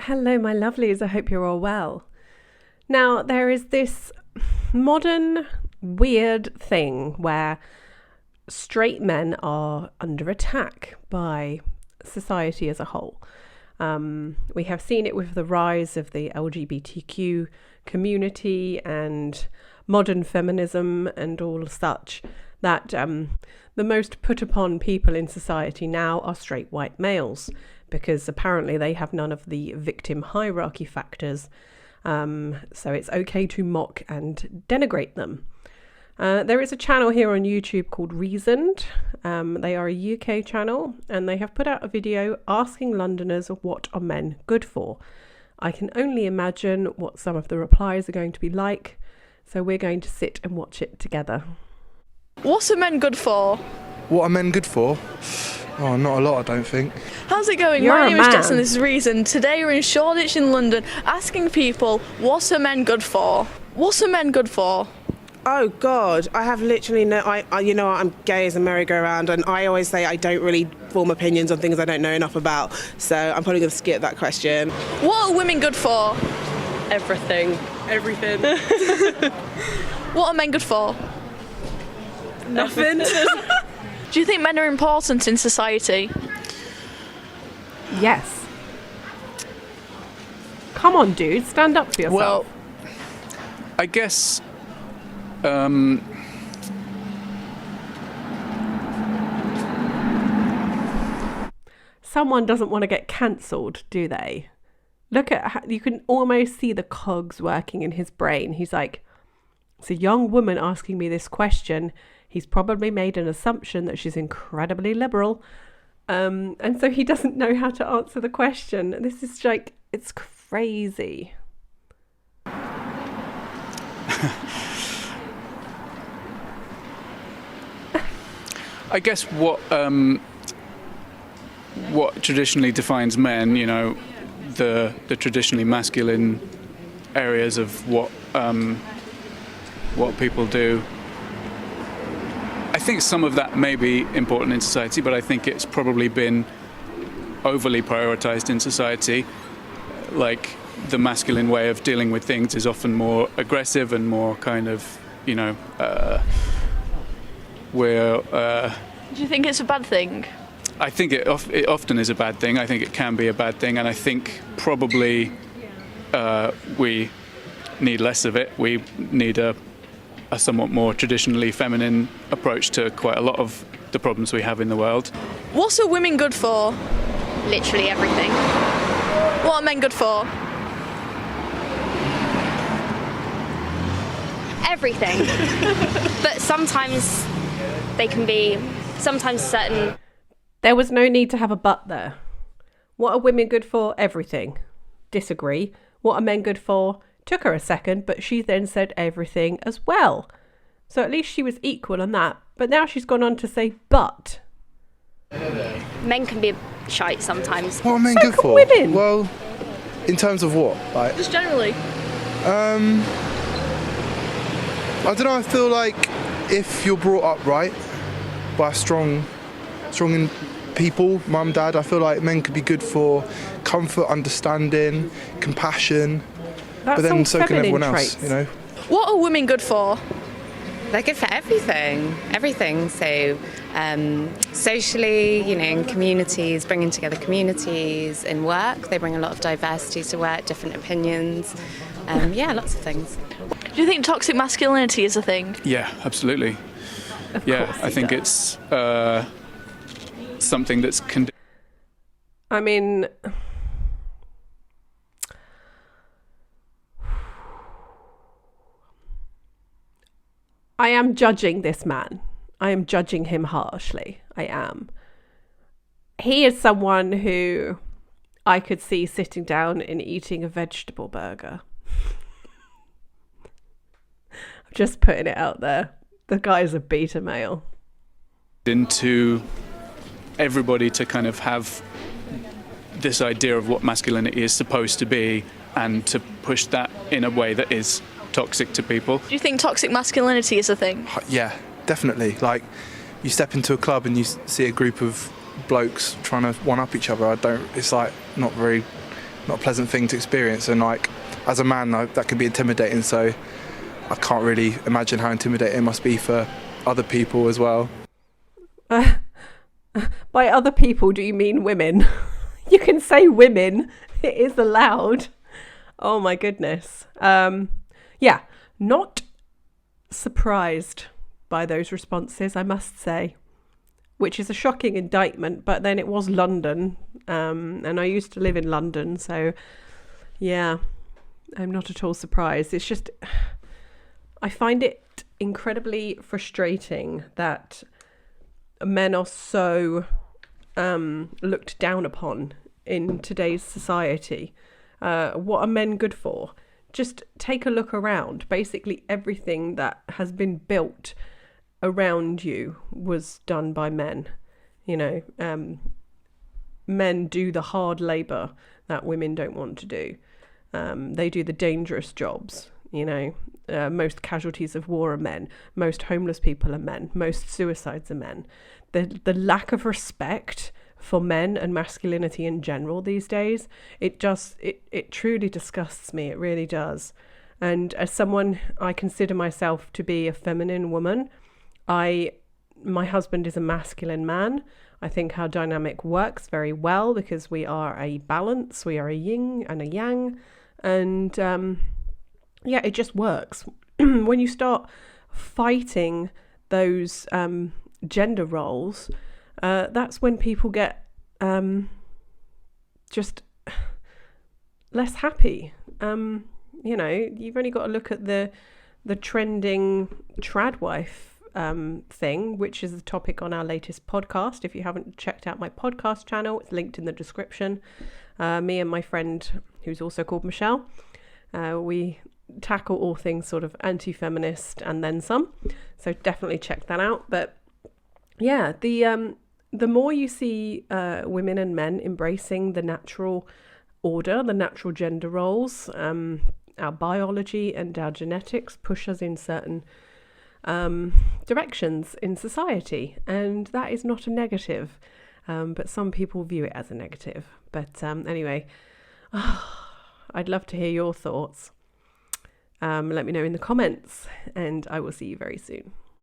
Hello, my lovelies. I hope you're all well. Now, there is this modern weird thing where straight men are under attack by society as a whole. We have seen it with the rise of the LGBTQ community and modern feminism and all such, that the most put upon people in society now are straight white males, because apparently they have none of the victim hierarchy factors. So it's okay to mock and denigrate them. There is a channel here on YouTube called Reasoned. They are a UK channel, and they have put out a video asking Londoners what are men good for. I can only imagine what some of the replies are going to be like, so we're going to sit and watch it together. What are men good for? What are men good for? Oh, not a lot, I don't think. How's it going? You're My a name is man. Jess and this is Reason. Today we're in Shoreditch in London asking people, what are men good for? What are men good for? Oh God, I have literally no. I'm gay as a merry-go-round, and I always say I don't really form opinions on things I don't know enough about. So I'm probably going to skip that question. What are women good for? Everything. What are men good for? Nothing. Do you think men are important in society? Yes. Come on, dude, stand up for yourself. Well, I guess Someone doesn't want to get cancelled, do they? Look at how you can almost see the cogs working in his brain. He's like, it's a young woman asking me this question. He's probably made an assumption that she's incredibly liberal. And so he doesn't know how to answer the question. This is like, it's crazy. I guess what traditionally defines men, you know, the traditionally masculine areas of what people do. I think some of that may be important in society, but I think it's probably been overly prioritized in society. Like, the masculine way of dealing with things is often more aggressive and more kind of, you know, Do you think it's a bad thing? I think it often is a bad thing. I think it can be a bad thing, and I think probably we need less of it. We need a somewhat more traditionally feminine approach to quite a lot of the problems we have in the world. What are women good for? Literally everything. What are men good for? Everything. But sometimes they can be, sometimes certain... There was no need to have a but there. What are women good for? Everything. Disagree. What are men good for? Took her a second, but she then said everything as well. So at least she was equal on that. But now she's gone on to say but. Men can be shite sometimes. What are men So good can for? women. Well, in terms of what? Like, Just generally. I don't know, I feel like if you're brought up right by strong people, mum, dad, I feel like men could be good for comfort, understanding, compassion, That's but then all so can feminine everyone traits. else, you know? What are women good for? They're good for everything. So socially, you know, in communities, bringing together communities, in work, they bring a lot of diversity to work, different opinions. Lots of things. Do you think toxic masculinity is a thing? Yeah, absolutely. Of Yeah, course I he think does. it's something that's I mean, I am judging this man. I am judging him harshly. I am. He is someone who I could see sitting down and eating a vegetable burger. I'm just putting it out there. The guy's a beta male. into everybody to kind of have this idea of what masculinity is supposed to be, and to push that in a way that is toxic to people. Do you think toxic masculinity is a thing? Yeah, definitely. Like, you step into a club and you see a group of blokes trying to one-up each other. It's like not very not a pleasant thing to experience. And like as a man, that could be intimidating. So I can't really imagine how intimidating it must be for other people as well. By other people, do you mean women? You can say women. It is allowed. Oh my goodness. Yeah, not surprised by those responses, I must say, which is a shocking indictment, but then it was London, and I used to live in London, so yeah, I'm not at all surprised. It's just, I find it incredibly frustrating that men are so looked down upon in today's society. What are men good for? Just take a look around. Basically everything that has been built around you was done by men. You know, men do the hard labour that women don't want to do. They do the dangerous jobs. You know, most casualties of war are men. Most homeless people are men. Most suicides are men. The lack of respect for men and masculinity in general these days, it truly disgusts me. It really does. And as someone, I consider myself to be a feminine woman. My husband is a masculine man. I think our dynamic works very well because we are a balance. We are a yin and a yang. And yeah, it just works. When you start fighting those gender roles, that's when people get just less happy. You know, you've only got to look at the trending trad wife thing, which is the topic on our latest podcast. If you haven't checked out my podcast channel, it's linked in the description. Me and my friend, who's also called Michelle, we tackle all things sort of anti-feminist and then some. So definitely check that out. But yeah, the more you see women and men embracing the natural order, the natural gender roles, our biology and our genetics push us in certain directions in society, and that is not a negative, but some people view it as a negative. But anyway, I'd love to hear your thoughts. Let me know in the comments, and I will see you very soon.